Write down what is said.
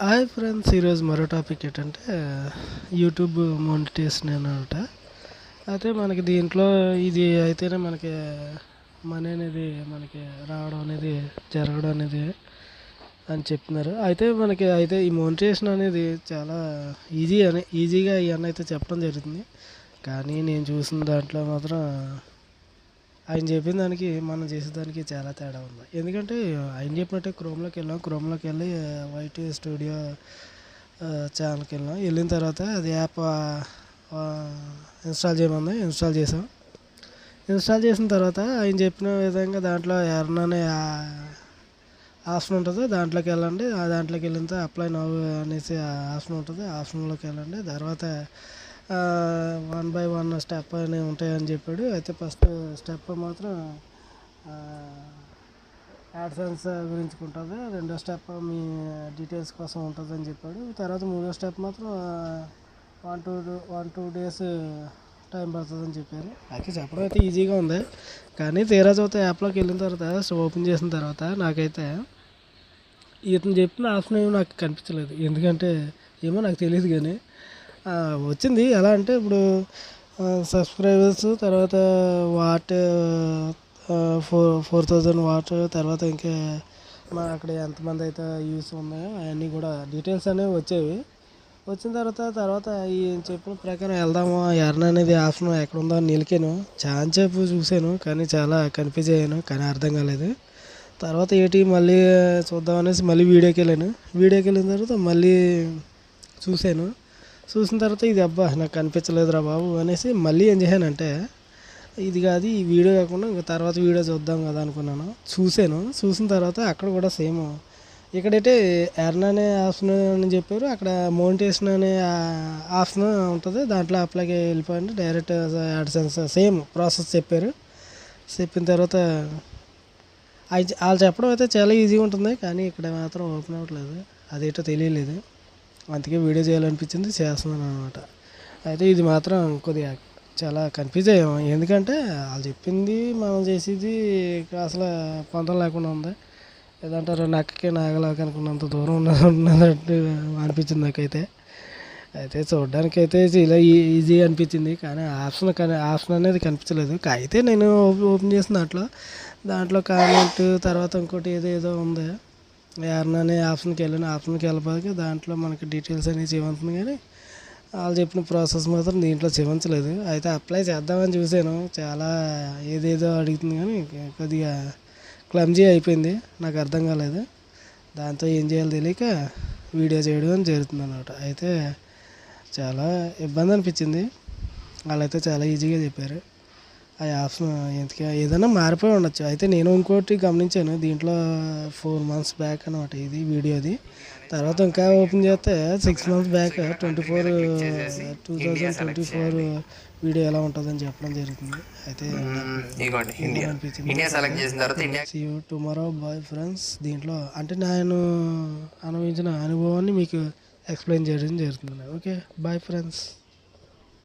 Hi friends, ఈరోజు మరో topic ఏంటంటే యూట్యూబ్ మోనిటైజేషన్ అనమాట. అయితే మనకి దీంట్లో ఇది అయితేనే మనకి మనీ అనేది మనకి రావడం అనేది జరగడం అనేది అని చెప్తున్నారు. అయితే ఈ మోనిటైజేషన్ అనేది చాలా ఈజీగా ఇవన్నీ అయితే చెప్పడం జరుగుతుంది. కానీ నేను చూసిన దాంట్లో మాత్రం ఆయన చెప్పిన దానికి మనం చేసేదానికి చాలా తేడా ఉంది. ఎందుకంటే ఆయన చెప్పినట్టే క్రోమ్లోకి వెళ్ళి వైటీ స్టూడియో ఛానల్కి వెళ్ళిన తర్వాత అది యాప్ ఇన్స్టాల్ చేయమంది. ఇన్స్టాల్ చేసిన తర్వాత ఆయన చెప్పిన విధంగా దాంట్లో ఎర్న్ అనే ఆప్షన్ ఉంటుంది. దాంట్లోకి వెళ్ళండి. దాంట్లోకి వెళ్ళిన తర్వాత అప్లై నౌ అనేసి ఆప్షన్ ఉంటుంది. ఆప్షన్లోకి వెళ్ళండి. తర్వాత 1 by 1 స్టెప్ అనేవి ఉంటాయని చెప్పాడు. అయితే ఫస్ట్ స్టెప్ మాత్రం యాడ్సెన్స్ గురించి ఉంటుంది. రెండో స్టెప్ మీ డీటెయిల్స్ కోసం ఉంటుంది అని చెప్పాడు. తర్వాత మూడో స్టెప్ మాత్రం 1-2 days టైం పడుతుందని చెప్పారు. అయితే చెప్పడం అయితే ఈజీగా ఉంది. కానీ తీరా చూస్తే యాప్లోకి వెళ్ళిన తర్వాత ఓపెన్ చేసిన తర్వాత నాకైతే ఇతను చెప్పిన ఆప్షన్ ఏమో నాకు కనిపించలేదు. ఎందుకంటే ఏమో నాకు తెలియదు. కానీ వచ్చింది ఎలా అంటే ఇప్పుడు సబ్స్క్రైబర్స్, తర్వాత వాట్ 4,000 వాట్, తర్వాత ఇంకా అక్కడ ఎంతమంది అయితే యూస్ ఉన్నాయో అవన్నీ కూడా డీటెయిల్స్ అనేవి వచ్చేవి. వచ్చిన తర్వాత ఈ చెప్పిన ప్రకారం వెళ్దాము. ఎర్న్ అనేది ఆప్షన్ ఎక్కడ ఉందో అని నిలికాను. చాలా సేపు చూశాను కానీ చాలా కన్ఫ్యూజ్ అయ్యాను. కానీ అర్థం కాలేదు. తర్వాత మళ్ళీ చూద్దాం అనేసి మళ్ళీ వీడియోకి వెళ్ళిన తర్వాత మళ్ళీ చూసిన తర్వాత ఇది నాకు కనిపించలేదురా బాబు అనేసి మళ్ళీ ఏం చేశానంటే ఇది కాదు, ఈ వీడియో కాకుండా ఇంకా తర్వాత వీడియో చూద్దాం కదా అనుకున్నాను. చూసిన తర్వాత అక్కడ కూడా సేమ్ ఇక్కడైతే ఎర్న్ అనే ఆప్షన్ అని చెప్పారు. అక్కడ మోనిటైజేషన్ అనే ఆప్షన్ ఉంటుంది. దాంట్లో అప్లైకి వెళ్ళిపోయింది. డైరెక్ట్ యాడ్సెన్స్ సేమ్ ప్రాసెస్ చెప్పిన తర్వాత వాళ్ళు చెప్పడం అయితే చాలా ఈజీగా ఉంటుంది. కానీ ఇక్కడ మాత్రం ఓపెన్ అవ్వట్లేదు. అదేటో తెలియలేదు. అందుకే వీడియో చేయాలనిపించింది, చేస్తున్నాను అనమాట. అయితే ఇది మాత్రం కొద్దిగా చాలా కన్ఫ్యూజ్ అయ్యాము. ఎందుకంటే వాళ్ళు చెప్పింది మనం చేసేది అసలు పొందం లేకుండా ఉంది. ఏదంటారు నక్కకి నాగలాగా అనుకున్నంత దూరం ఉన్నట్టు అనిపించింది నాకైతే. అయితే చూడడానికి అయితే ఇలా ఈజీ అనిపించింది. కానీ ఆప్షన్ అనేది కనిపించలేదు. అయితే నేను ఓపెన్ చేసిన దాంట్లో కామెంట్, తర్వాత ఇంకోటి ఏదో ఉంది. ఎర్న్ అనే ఆప్షన్కి వెళ్ళిపోయాక దాంట్లో మనకి డీటెయిల్స్ అనేవి చూపించింది. కానీ వాళ్ళు చెప్పిన ప్రాసెస్ మాత్రం దీంట్లో చూపించలేదు. అయితే అప్లై చేద్దామని చూశాను. చాలా ఏదేదో అడుగుతుంది కానీ కొద్దిగా క్లమ్జీ అయిపోయింది. నాకు అర్థం కాలేదు. దాంతో ఏం చేయాలో తెలియక వీడియో చేయడం జరుగుతుంది అన్నమాట. అయితే చాలా ఇబ్బంది అనిపించింది. వాళ్ళైతే చాలా ఈజీగా చెప్పారు. ఆ ఆప్షన్ ఏదైనా మారిపోయి ఉండొచ్చు. అయితే నేను ఇంకోటి గమనించాను. దీంట్లో 4 months బ్యాక్ అనమాట ఇది వీడియోది. తర్వాత ఇంకా ఓపెన్ చేస్తే 6 months బ్యాక్ 2024 వీడియో ఎలా ఉంటుందని చెప్పడం జరుగుతుంది. అయితే see you tomorrow. Bye friends. దీంట్లో అంటే నేను అనుభవించిన అనుభవాన్ని మీకు ఎక్స్ప్లెయిన్ చేయడం జరుగుతుంది. Okay, bye friends.